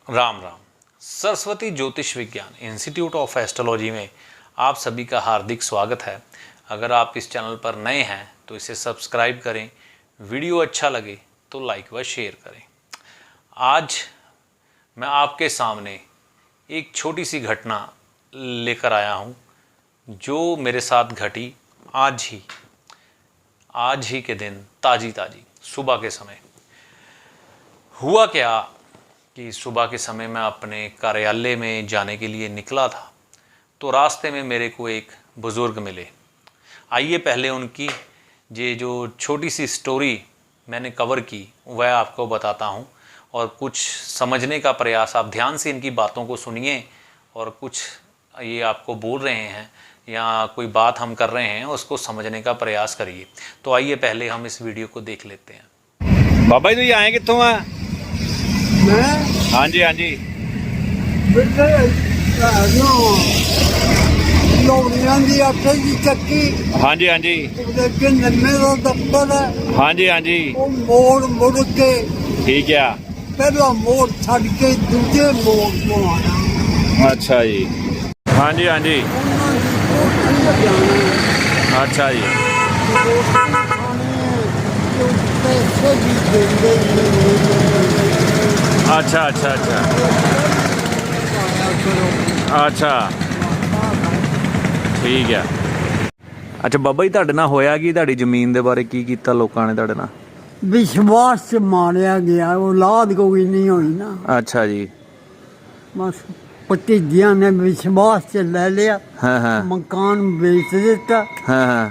राम राम। सरस्वती ज्योतिष विज्ञान institute of astrology में आप सभी का हार्दिक स्वागत है। अगर आप इस चैनल पर नए हैं तो इसे सब्सक्राइब करें, वीडियो अच्छा लगे तो लाइक व शेयर करें। आज मैं आपके सामने एक छोटी सी घटना लेकर आया हूँ जो मेरे साथ घटी आज ही के दिन ताज़ी सुबह के समय। हुआ क्या कि सुबह के समय मैं अपने कार्यालय में जाने के लिए निकला था तो रास्ते में मेरे को एक बुज़ुर्ग मिले। आइए पहले उनकी ये जो छोटी सी स्टोरी मैंने कवर की वह आपको बताता हूँ और कुछ समझने का प्रयास, आप ध्यान से इनकी बातों को सुनिए और कुछ ये आपको बोल रहे हैं या कोई बात हम कर रहे हैं उसको समझने का प्रयास करिए। तो आइए पहले हम इस वीडियो को देख लेते हैं। बाबा जी आए कितों आ? हाँ जी हाँ जी। हाँ जी हाँ जी। दफ्तर हाँ जी हाँ जी। मोड़ मुड़ के ठीक है। पहला मोड़ छड़ के दूजे मोड़ को आना। अच्छा जी। हाँ जी हाँ जी। अच्छा जी। अच्छा अच्छा अच्छा अच्छा ठीक है। अच्छा बाबा जी ਤੁਹਾਡੇ ਨਾਲ ਹੋਇਆ ਕੀ? ਤੁਹਾਡੀ ਜ਼ਮੀਨ ਦੇ ਬਾਰੇ ਕੀ ਕੀਤਾ ਲੋਕਾਂ ਨੇ ਤੁਹਾਡੇ ਨਾਲ? विश्वास से मारिया गया, औलाद कोई नहीं हुई ना। अच्छा जी। बस भतीजिया ने विश्वास से ले लिया। हाँ हाँ मकान बेच दिता। हाँ हाँ।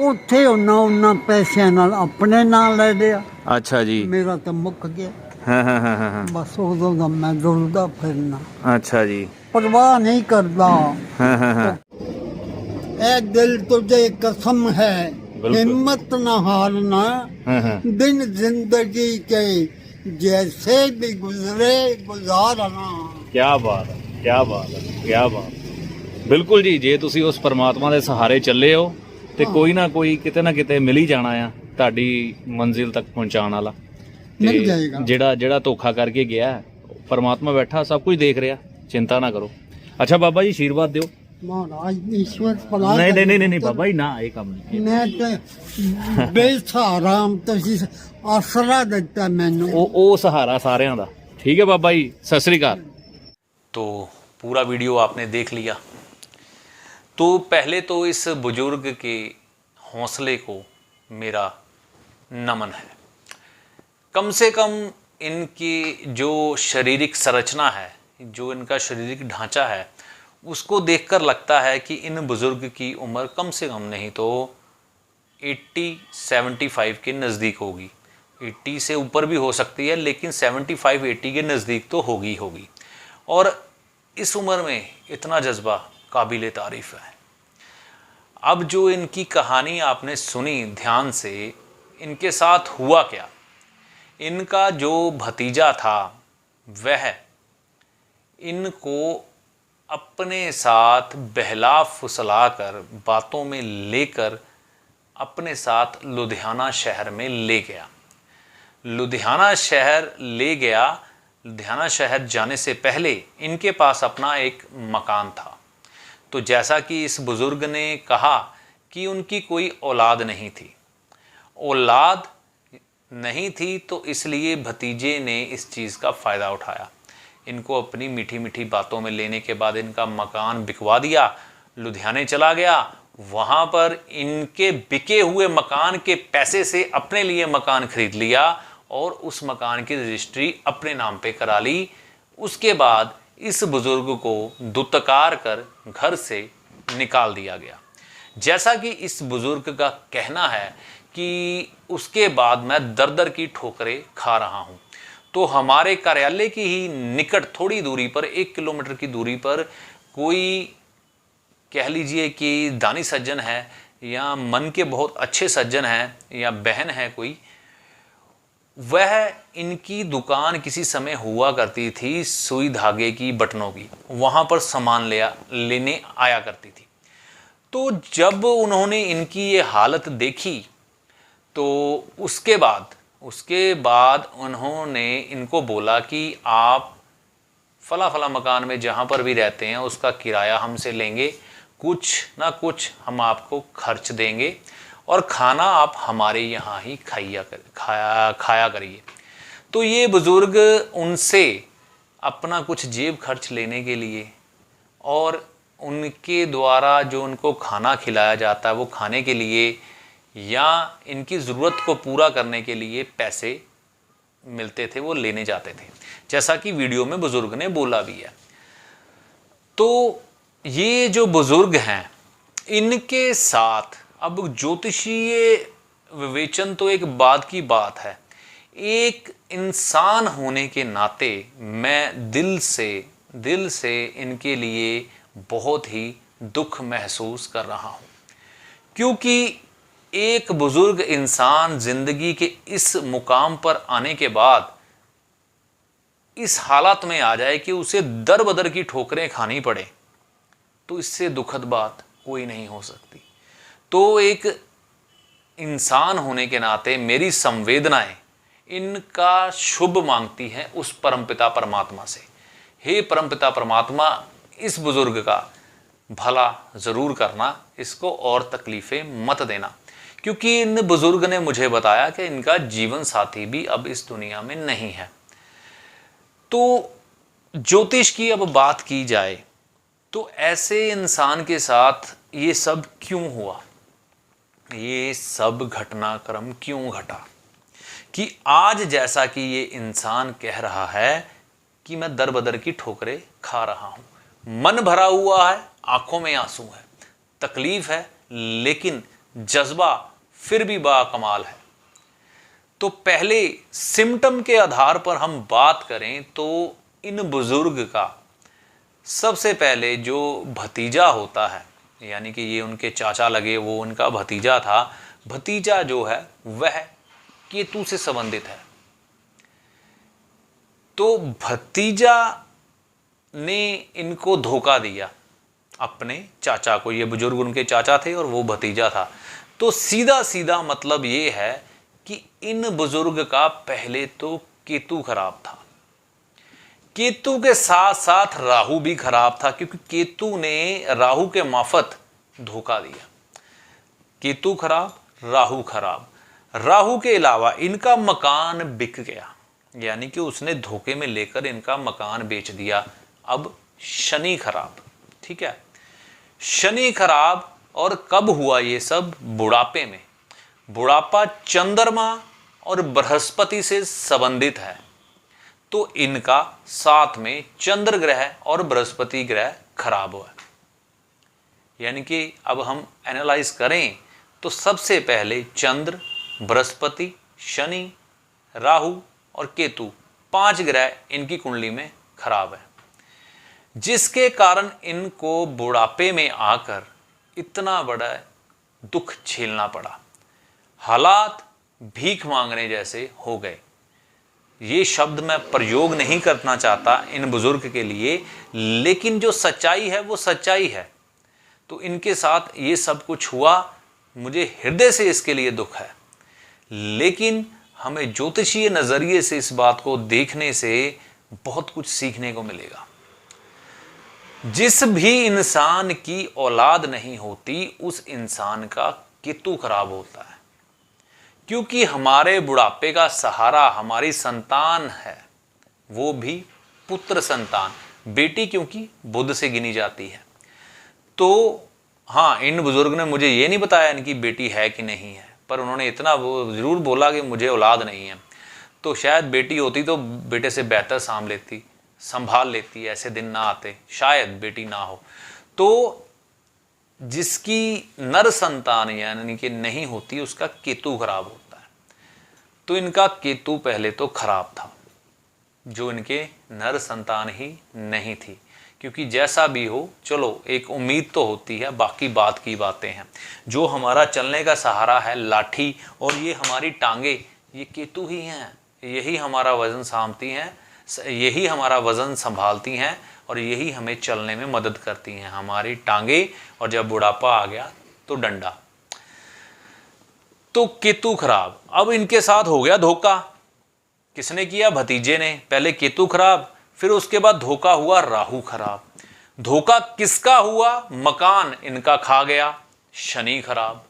ਉੱਥੇ ਉਹਨਾਂ ਪੈਸਿਆਂ ਨਾਲ ਆਪਣੇ ਨਾਂ ਲੈ ਲਿਆ। अच्छा जी। ਮੇਰਾ ਤਾਂ ਮੁੱਕ ਗਿਆ। हाँ हाँ हाँ हाँ हाँ। ਬਸ ਉਦੋਂ ਦਾ ਮੈਂ ਦੁਰਦਾ ਫਿਰਨਾ, अच्छा जी। परवाह नहीं करता। हाँ हाँ हाँ। ए दिल तुझे कसम है, बिल्कुल। हिम्मत न हारना। हाँ हाँ। दिन जिंदगी के जैसे भी गुजरे गुजारना। क्या बात है, क्या बात है, क्या बात है। बिल्कुल जी, ਜੇ ਤੁਸੀਂ ਉਸ ਪਰਮਾਤਮਾ ਦੇ ਸਹਾਰੇ ਚੱਲੇ ਹੋ ਤੇ ਕੋਈ ਨਾ ਕੋਈ ਕਿਤੇ ਨਾ ਕਿਤੇ ਮਿਲ ਹੀ ਜਾਣਾ ਆ ਤੁਹਾਡੀ ਮੰਜ਼ਿਲ ਤੱਕ ਪਹੁੰਚਾਉਣ ਵਾਲਾ। ਮਿਲ ਜਾਏਗਾ। ਜਿਹੜਾ ਧੋਖਾ ਕਰਕੇ ਗਿਆ ਪਰਮਾਤਮਾ ਬੈਠਾ ਸਭ ਕੁਝ ਦੇਖ ਰਿਹਾ, चिंता ना करो। अच्छा बाबा जी आशीर्वाद दियो। महाराज ईश्वर भला नहीं करे। नहीं नहीं नहीं बाबा जी ना, ये काम नहीं। मैं तो बेसहारा तुसी आसरा दिता मैनू। ओ सहारा सारिਆਂ ਦਾ। ठीक है बाबा जी, सत श्री अकाल। तो पूरा वीडियो आपने देख लिया। तो पहले तो इस बुजुर्ग के हौसले को मेरा नमन है। कम से कम इनकी जो शारीरिक संरचना है, जो इनका शारीरिक ढांचा है, उसको देखकर लगता है कि इन बुज़ुर्ग की उम्र कम से कम नहीं तो 80-75 के नज़दीक होगी। 80 से ऊपर भी हो सकती है लेकिन 75-80 के नज़दीक तो होगी। और इस उम्र में इतना जज्बा काबिल तारीफ़ है। अब जो इनकी कहानी आपने सुनी ध्यान से, इनके साथ हुआ क्या? इनका जो भतीजा था वह इनको अपने साथ बहला फुसला कर बातों में लेकर अपने साथ लुधियाना शहर में ले गया। लुधियाना शहर जाने से पहले इनके पास अपना एक मकान था। तो जैसा कि इस बुज़ुर्ग ने कहा कि उनकी कोई औलाद नहीं थी तो इसलिए भतीजे ने इस चीज़ का फ़ायदा उठाया। इनको अपनी मीठी मीठी बातों में लेने के बाद इनका मकान बिकवा दिया, लुधियाने चला गया। वहाँ पर इनके बिके हुए मकान के पैसे से अपने लिए मकान खरीद लिया और उस मकान की रजिस्ट्री अपने नाम पे करा ली। उसके बाद इस बुज़ुर्ग को दुत्कार कर घर से निकाल दिया गया। जैसा कि इस बुज़ुर्ग का कहना है कि उसके बाद मैं दर दर की ठोकरें खा रहा हूँ। तो हमारे कार्यालय की ही निकट थोड़ी दूरी पर 1 किलोमीटर की दूरी पर कोई कह लीजिए कि दानी सज्जन है या मन के बहुत अच्छे सज्जन हैं या बहन है कोई, वह इनकी दुकान किसी समय हुआ करती थी सुई धागे की, बटनों की, वहाँ पर सामान लेने आया करती थी। तो जब उन्होंने इनकी ये हालत देखी तो उसके बाद उन्होंने इनको बोला कि आप फला फला मकान में जहाँ पर भी रहते हैं उसका किराया हमसे लेंगे, कुछ ना कुछ हम आपको खर्च देंगे और खाना आप हमारे यहाँ ही खाया करिए। तो ये बुज़ुर्ग उनसे अपना कुछ जेब खर्च लेने के लिए और उनके द्वारा जो उनको खाना खिलाया जाता है वो खाने के लिए या इनकी ज़रूरत को पूरा करने के लिए पैसे मिलते थे, वो लेने जाते थे, जैसा कि वीडियो में बुज़ुर्ग ने बोला भी है। तो ये जो बुज़ुर्ग हैं इनके साथ अब ज्योतिषीय विवेचन तो एक बाद की बात है, एक इंसान होने के नाते मैं दिल से इनके लिए बहुत ही दुख महसूस कर रहा हूँ, क्योंकि एक बुजुर्ग इंसान जिंदगी के इस मुकाम पर आने के बाद इस हालत में आ जाए कि उसे दर बदर की ठोकरें खानी पड़े, तो इससे दुखद बात कोई नहीं हो सकती। तो एक इंसान होने के नाते मेरी संवेदनाएं इनका शुभ मांगती हैं उस परमपिता परमात्मा से। हे परमपिता परमात्मा, इस बुजुर्ग का भला ज़रूर करना, इसको और तकलीफ़ें मत देना, क्योंकि इन बुजुर्ग ने मुझे बताया कि इनका जीवन साथी भी अब इस दुनिया में नहीं है। तो ज्योतिष की अब बात की जाए तो ऐसे इंसान के साथ ये सब क्यों हुआ, ये सब घटनाक्रम क्यों घटा कि आज जैसा कि ये इंसान कह रहा है कि मैं दर बदर की ठोकरें खा रहा हूँ, मन भरा हुआ है, आंखों में आंसू है, तकलीफ है, लेकिन जज्बा फिर भी बाकमाल है। तो पहले सिम्टम के आधार पर हम बात करें तो इन बुजुर्ग का सबसे पहले जो भतीजा होता है, यानी कि ये उनके चाचा लगे, वो उनका भतीजा था, भतीजा जो है वह केतु से संबंधित है। तो भतीजा ने इनको धोखा दिया अपने चाचा को, ये बुजुर्ग उनके चाचा थे और वो भतीजा था। तो सीधा सीधा मतलब ये है कि इन बुजुर्ग का पहले तो केतु खराब था, केतु के साथ साथ राहु भी खराब था, क्योंकि केतु ने राहु के माफत धोखा दिया। केतु खराब, राहु खराब, राहु के अलावा इनका मकान बिक गया, यानी कि उसने धोखे में लेकर इनका मकान बेच दिया। अब शनि खराब, ठीक है, शनि खराब। और कब हुआ ये सब? बुढ़ापे में। बुढ़ापा चंद्रमा और बृहस्पति से संबंधित है, तो इनका साथ में चंद्र ग्रह और बृहस्पति ग्रह खराब हुआ। यानी कि अब हम एनालाइज करें तो सबसे पहले चंद्र, बृहस्पति, शनि, राहु और केतु, 5 ग्रह इनकी कुंडली में खराब है, जिसके कारण इनको बुढ़ापे में आकर इतना बड़ा दुख झेलना पड़ा। हालात भीख मांगने जैसे हो गए। ये शब्द मैं प्रयोग नहीं करना चाहता इन बुजुर्ग के लिए, लेकिन जो सच्चाई है वो सच्चाई है। तो इनके साथ ये सब कुछ हुआ, मुझे हृदय से इसके लिए दुख है, लेकिन हमें ज्योतिषीय नजरिए से इस बात को देखने से बहुत कुछ सीखने को मिलेगा। जिस भी इंसान की औलाद नहीं होती उस इंसान का केतु खराब होता है, क्योंकि हमारे बुढ़ापे का सहारा हमारी संतान है, वो भी पुत्र संतान, बेटी, क्योंकि बुध से गिनी जाती है। तो हाँ, इन बुजुर्ग ने मुझे ये नहीं बताया इनकी बेटी है कि नहीं है, पर उन्होंने इतना वो जरूर बोला कि मुझे औलाद नहीं है। तो शायद बेटी होती तो बेटे से बेहतर संभाल लेती, ऐसे दिन ना आते, शायद बेटी ना हो। तो जिसकी नर संतान यानी कि नहीं होती उसका केतु खराब होता है। तो इनका केतु पहले तो खराब था, जो इनके नर संतान ही नहीं थी, क्योंकि जैसा भी हो चलो एक उम्मीद तो होती है, बाकी बात की बातें हैं। जो हमारा चलने का सहारा है लाठी और ये हमारी टांगे, ये केतु ही हैं, यही हमारा वजन सामती हैं, यही हमारा वजन संभालती हैं और यही हमें चलने में मदद करती हैं, हमारी टांगे, और जब बुढ़ापा आ गया तो डंडा। तो केतु खराब। अब इनके साथ हो गया धोखा। किसने किया? भतीजे ने। पहले केतु खराब, फिर उसके बाद धोखा हुआ राहु खराब। धोखा किसका हुआ? मकान इनका खा गया, शनि खराब।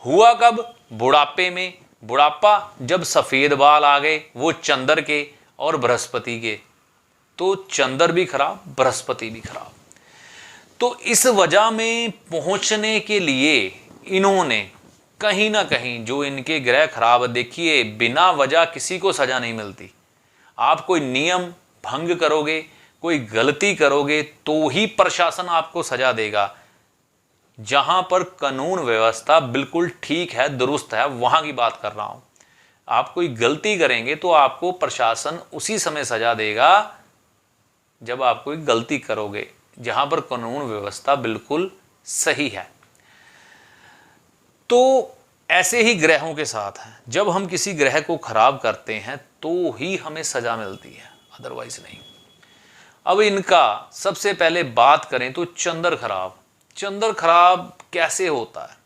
हुआ कब? बुढ़ापे में। बुढ़ापा जब सफेद बाल आ गए, वो चंद्र के और बृहस्पति के, तो चंद्र भी खराब, बृहस्पति भी खराब। तो इस वजह में पहुंचने के लिए इन्होंने कहीं ना कहीं जो इनके ग्रह खराब, देखिए बिना वजह किसी को सजा नहीं मिलती। आप कोई नियम भंग करोगे, कोई गलती करोगे तो ही प्रशासन आपको सजा देगा। जहां पर कानून व्यवस्था बिल्कुल ठीक है, दुरुस्त है, वहां की बात कर रहा हूं। आप कोई गलती करेंगे तो आपको प्रशासन उसी समय सजा देगा जब आप कोई गलती करोगे, जहां पर कानून व्यवस्था बिल्कुल सही है। तो ऐसे ही ग्रहों के साथ है, जब हम किसी ग्रह को खराब करते हैं तो ही हमें सजा मिलती है, अदरवाइज नहीं। अब इनका सबसे पहले बात करें तो चंद्र खराब। चंद्र खराब कैसे होता है?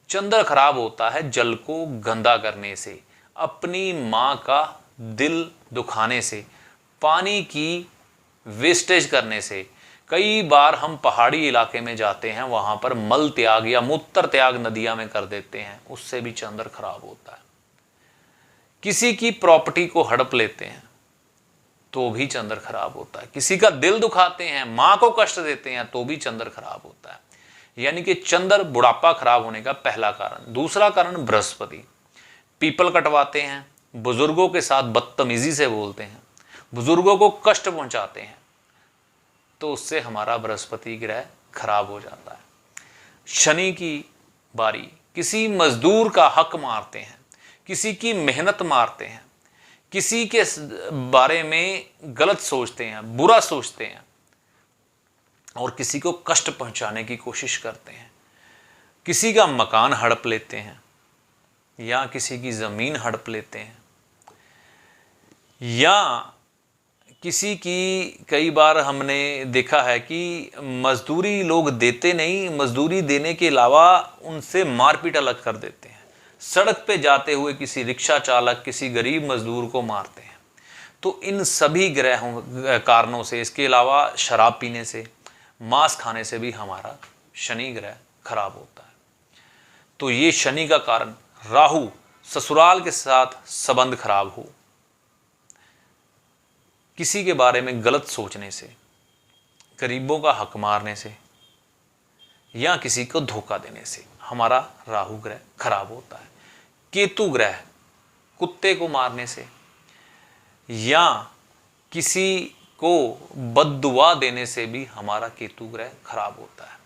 चंद्र खराब होता है जल को गंदा करने से, अपनी मां का दिल दुखाने से, पानी की वेस्टेज करने से। कई बार हम पहाड़ी इलाके में जाते हैं, वहां पर मल त्याग या मूत्र त्याग नदियां में कर देते हैं, उससे भी चंद्र खराब होता है। किसी की प्रॉपर्टी को हड़प लेते हैं तो भी चंद्र खराब होता है। किसी का दिल दुखाते हैं, मां को कष्ट देते हैं, तो भी चंद्र खराब होता है। यानी कि चंद्र बुढ़ापा खराब होने का पहला कारण। दूसरा कारण बृहस्पति। पीपल कटवाते हैं, बुजुर्गों के साथ बदतमीजी से बोलते हैं, बुजुर्गों को कष्ट पहुंचाते हैं, तो उससे हमारा बृहस्पति ग्रह खराब हो जाता है। शनि की बारी, किसी मजदूर का हक मारते हैं, किसी की मेहनत मारते हैं, किसी के बारे में गलत सोचते हैं, बुरा सोचते हैं और किसी को कष्ट पहुंचाने की कोशिश करते हैं। किसी का मकान हड़प लेते हैं या किसी की जमीन हड़प लेते हैं, या किसी की, कई बार हमने देखा है कि मजदूरी लोग देते नहीं, मजदूरी देने के अलावा उनसे मारपीट अलग कर देते हैं। सड़क पे जाते हुए किसी रिक्शा चालक, किसी गरीब मजदूर को मारते हैं। तो इन सभी ग्रहों कारणों से, इसके अलावा शराब पीने से, मांस खाने से भी हमारा शनि ग्रह खराब होता है। तो ये शनि का कारण। राहु, ससुराल के साथ संबंध खराब हो, किसी के बारे में गलत सोचने से, गरीबों का हक मारने से या किसी को धोखा देने से हमारा राहु ग्रह खराब होता है। केतु ग्रह, कुत्ते को मारने से या किसी को बद्दुआ देने से भी हमारा केतु ग्रह खराब होता है,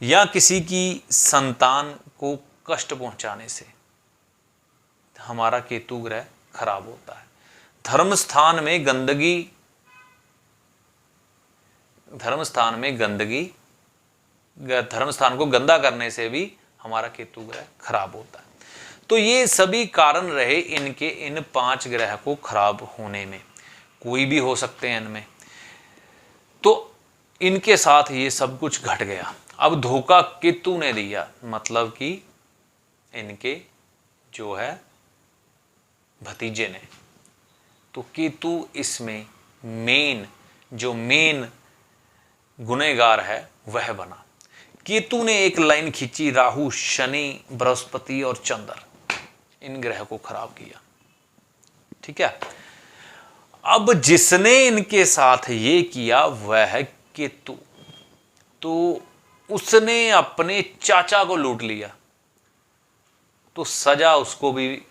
या किसी की संतान को कष्ट पहुंचाने से हमारा केतु ग्रह खराब होता है। धर्म स्थान में गंदगी, धर्म स्थान को गंदा करने से भी हमारा केतु ग्रह खराब होता है। तो ये सभी कारण रहे इनके, इन 5 ग्रह को खराब होने में। कोई भी हो सकते हैं इनमें, तो इनके साथ ये सब कुछ घट गया। अब धोखा केतु ने दिया, मतलब कि इनके जो है भतीजे ने। तो केतु इसमें मेन गुनहगार है वह बना। केतु ने एक लाइन खींची, राहु, शनि, बृहस्पति और चंद्र, इन ग्रह को खराब किया। ठीक है। अब जिसने इनके साथ ये किया वह है केतु। तो उसने अपने चाचा को लूट लिया, तो सजा उसको भी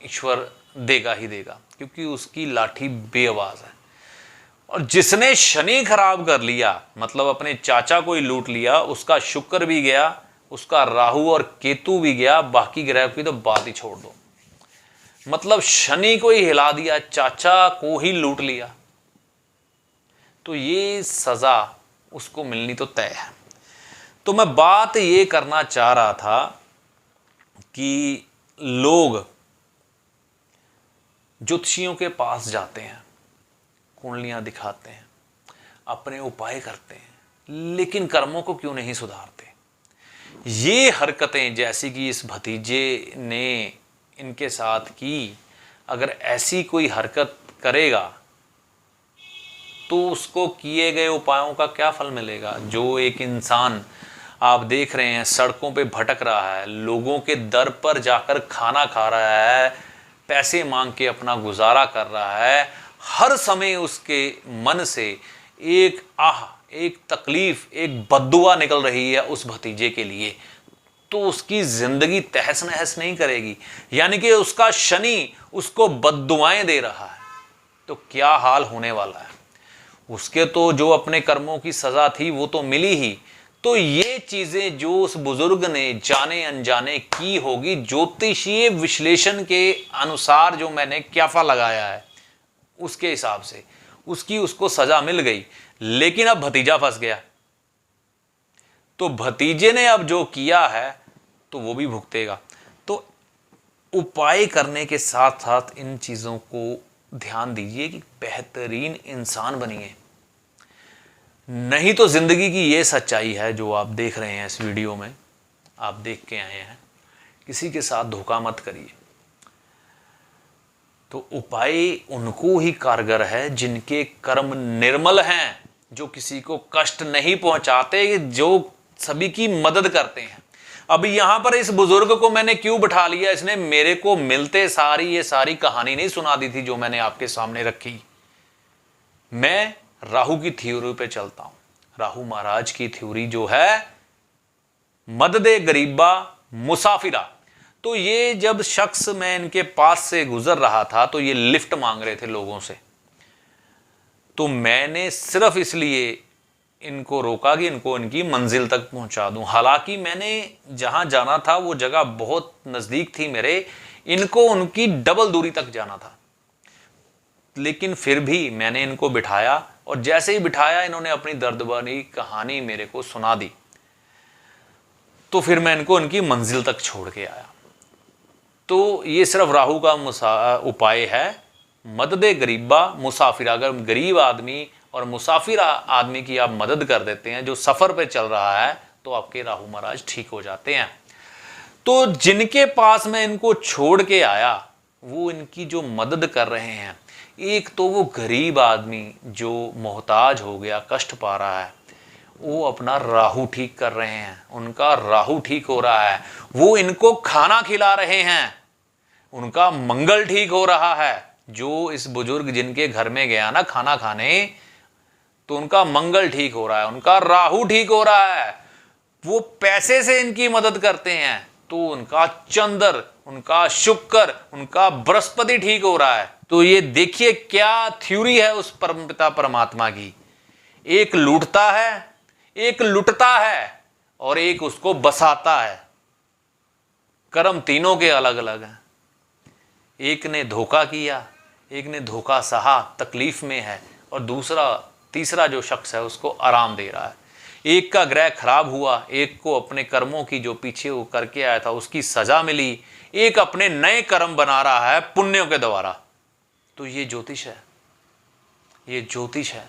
ईश्वर देगा ही देगा, क्योंकि उसकी लाठी बेआवाज है। और जिसने शनि खराब कर लिया, मतलब अपने चाचा को ही लूट लिया, उसका शुक्र भी गया, उसका राहु और केतु भी गया, बाकी ग्रह की तो बात ही छोड़ दो। मतलब शनि को ही हिला दिया, चाचा को ही लूट लिया, तो ये सजा उसको मिलनी तो तय है। तो मैं बात ये करना चाह रहा था कि लोग ज्योतिषियों के पास जाते हैं, कुंडलियां दिखाते हैं, अपने उपाय करते हैं, लेकिन कर्मों को क्यों नहीं सुधारते? ये हरकतें जैसी कि इस भतीजे ने इनके साथ की, अगर ऐसी कोई हरकत करेगा तो उसको किए गए उपायों का क्या फल मिलेगा। जो एक इंसान आप देख रहे हैं सड़कों पे भटक रहा है, लोगों के दर पर जाकर खाना खा रहा है, पैसे मांग के अपना गुजारा कर रहा है, हर समय उसके मन से एक एक तकलीफ, एक बद्दुआ निकल रही है उस भतीजे के लिए, तो उसकी जिंदगी तहस नहस नहीं करेगी। यानी कि उसका शनि उसको बद्दुआएं दे रहा है, तो क्या हाल होने वाला है उसके। तो जो अपने कर्मों की सजा थी वो तो मिली ही, तो ये चीजें जो उस बुजुर्ग ने जाने अनजाने की होगी, ज्योतिषीय विश्लेषण के अनुसार जो मैंने क्याफा लगाया है उसके हिसाब से उसको सजा मिल गई, लेकिन अब भतीजा फंस गया। तो भतीजे ने अब जो किया है तो वो भी भुगतेगा। तो उपाय करने के साथ साथ इन चीजों को ध्यान दीजिए कि बेहतरीन इंसान बनिए, नहीं तो जिंदगी की ये सच्चाई है जो आप देख रहे हैं इस वीडियो में, आप देख के आए हैं, किसी के साथ धोखा मत करिए। तो उपाय उनको ही कारगर है जिनके कर्म निर्मल हैं, जो किसी को कष्ट नहीं पहुंचाते, जो सभी की मदद करते हैं। अब यहां पर इस बुजुर्ग को मैंने क्यों बिठा लिया, इसने मेरे को मिलते सारी ये सारी कहानी नहीं सुना दी थी जो मैंने आपके सामने रखी। मैं राहु की थ्योरी पे चलता हूं। राहु महाराज की थ्योरी जो है मददे गरीबा मुसाफिरा। तो ये जब शख्स, मैं इनके पास से गुजर रहा था तो ये लिफ्ट मांग रहे थे लोगों से, तो मैंने सिर्फ इसलिए इनको रोका कि इनको इनकी मंजिल तक पहुंचा दूं। हालांकि मैंने जहां जाना था वो जगह बहुत नजदीक थी मेरे, इनको उनकी डबल दूरी तक जाना था, लेकिन फिर भी मैंने इनको बिठाया, और जैसे ही बिठाया इन्होंने अपनी दर्द भरी कहानी मेरे को सुना दी, तो फिर मैं इनको इनकी मंजिल तक छोड़ के आया। तो ये सिर्फ राहु का उपाय है, मददे गरीबा मुसाफिरा। अगर गरीब आदमी और मुसाफिर आदमी की आप मदद कर देते हैं जो सफर पे चल रहा है, तो आपके राहु महाराज ठीक हो जाते हैं। तो जिनके पास मैं इनको छोड़ के आया वो इनकी जो मदद कर रहे हैं, एक तो वो गरीब आदमी जो मोहताज हो गया, कष्ट पा रहा है, वो अपना राहु ठीक कर रहे हैं, उनका राहु ठीक हो रहा है, वो इनको खाना खिला रहे हैं, उनका मंगल ठीक हो रहा है। जो इस बुजुर्ग जिनके घर में गया ना खाना खाने, तो उनका मंगल ठीक हो रहा है, उनका राहु ठीक हो रहा है, वो पैसे से इनकी मदद करते हैं, तो उनका चंद्र, उनका शुक्र, उनका बृहस्पति ठीक हो रहा है। तो ये देखिए क्या थ्योरी है उस परमपिता परमात्मा की। एक लूटता है, एक लुटता है, और एक उसको बसाता है। कर्म तीनों के अलग अलग हैं। एक ने धोखा किया, एक ने धोखा सहा, तकलीफ में है, और तीसरा जो शख्स है उसको आराम दे रहा है। एक का ग्रह खराब हुआ, एक को अपने कर्मों की जो पीछे वो करके आया था उसकी सजा मिली, एक अपने नए कर्म बना रहा है पुण्यों के द्वारा। तो ये ज्योतिष है, ये ज्योतिष है,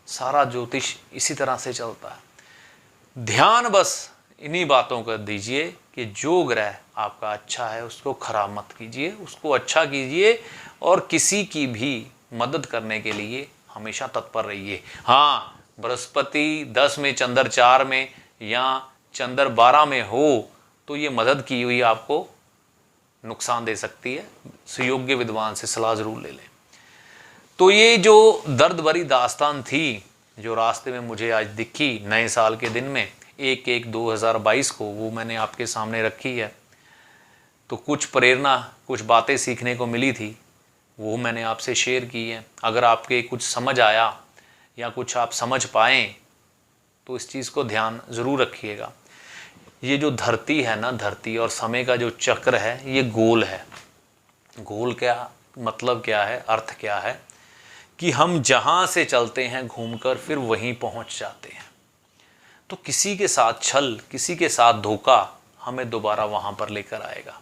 सारा ज्योतिष इसी तरह से चलता है। ध्यान बस इन्हीं बातों का दीजिए कि जो ग्रह आपका अच्छा है उसको खराब मत कीजिए, उसको अच्छा कीजिए, और किसी की भी मदद करने के लिए हमेशा तत्पर रहिए। हाँ, बृहस्पति 10 में, चंद्र 4 में या चंद्र 12 में हो तो ये मदद की हुई आपको नुकसान दे सकती है। सुयोग्य विद्वान से सलाह जरूर ले लें। तो ये जो दर्द भरी दास्तान थी जो रास्ते में मुझे आज दिखी नए साल के दिन में 1/1/2022 को, वो मैंने आपके सामने रखी है। तो कुछ प्रेरणा, कुछ बातें सीखने को मिली थी, वो मैंने आपसे शेयर की है। अगर आपके कुछ समझ आया या कुछ आप समझ पाएँ तो इस चीज़ को ध्यान ज़रूर रखिएगा। ये जो धरती है ना, धरती और समय का जो चक्र है, ये गोल है। गोल क्या मतलब क्या है, अर्थ क्या है कि हम जहाँ से चलते हैं घूमकर फिर वहीं पहुँच जाते हैं। तो किसी के साथ छल, किसी के साथ धोखा हमें दोबारा वहाँ पर लेकर आएगा।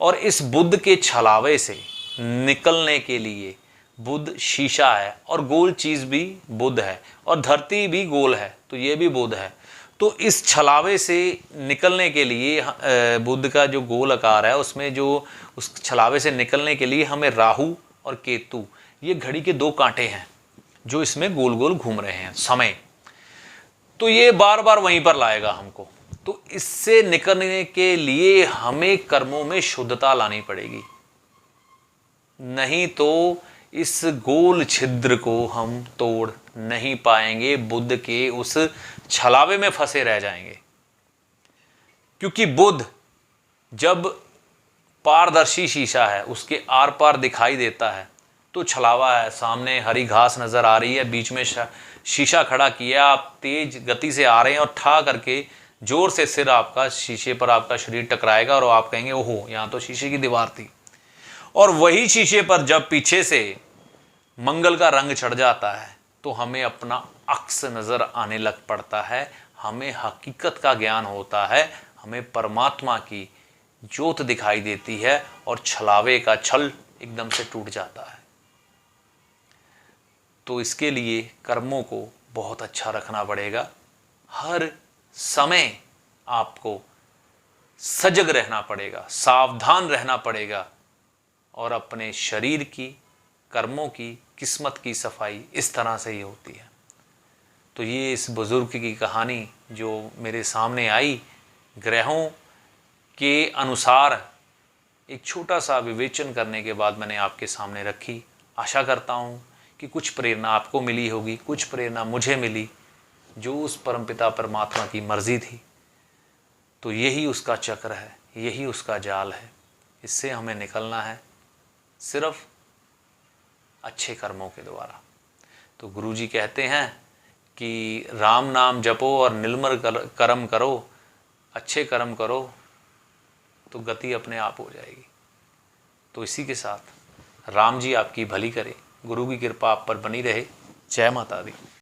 और इस बुद्ध के छलावे से निकलने के लिए, बुद्ध शीशा है और गोल चीज़ भी बुद्ध है, और धरती भी गोल है तो ये भी बुद्ध है। तो इस छलावे से निकलने के लिए बुद्ध का जो गोल आकार है उसमें जो उस छलावे से निकलने के लिए हमें राहु और केतु, ये घड़ी के 2 कांटे हैं, जो इसमें गोल गोल घूम रहे हैं समय, तो ये बार बार वहीं पर लाएगा हमको। तो इससे निकलने के लिए हमें कर्मों में शुद्धता लानी पड़ेगी, नहीं तो इस गोल छिद्र को हम तोड़ नहीं पाएंगे, बुद्ध के उस छलावे में फंसे रह जाएंगे। क्योंकि बुद्ध जब पारदर्शी शीशा है, उसके आर पार दिखाई देता है, तो छलावा है, सामने हरी घास नजर आ रही है, बीच में शीशा खड़ा किया, आप तेज गति से आ रहे हैं और ठा करके जोर से सिर आपका शीशे पर, आपका शरीर टकराएगा और आप कहेंगे ओहो, यहां तो शीशे की दीवार थी। और वही शीशे पर जब पीछे से मंगल का रंग चढ़ जाता है तो हमें अपना अक्स नजर आने लग पड़ता है, हमें हकीकत का ज्ञान होता है, हमें परमात्मा की ज्योत दिखाई देती है और छलावे का छल एकदम से टूट जाता है। तो इसके लिए कर्मों को बहुत अच्छा रखना पड़ेगा, हर समय आपको सजग रहना पड़ेगा, सावधान रहना पड़ेगा, और अपने शरीर की, कर्मों की, किस्मत की सफाई इस तरह से ही होती है। तो ये इस बुजुर्ग की कहानी जो मेरे सामने आई, ग्रहों के अनुसार एक छोटा सा विवेचन करने के बाद मैंने आपके सामने रखी। आशा करता हूँ कि कुछ प्रेरणा आपको मिली होगी, कुछ प्रेरणा मुझे मिली, जो उस परमपिता परमात्मा की मर्जी थी। तो यही उसका चक्र है, यही उसका जाल है, इससे हमें निकलना है सिर्फ अच्छे कर्मों के द्वारा। तो गुरुजी कहते हैं कि राम नाम जपो और निर्मल कर्म करो, अच्छे कर्म करो तो गति अपने आप हो जाएगी। तो इसी के साथ राम जी आपकी भली करे, गुरु की कृपा आप पर बनी रहे। जय माता दी।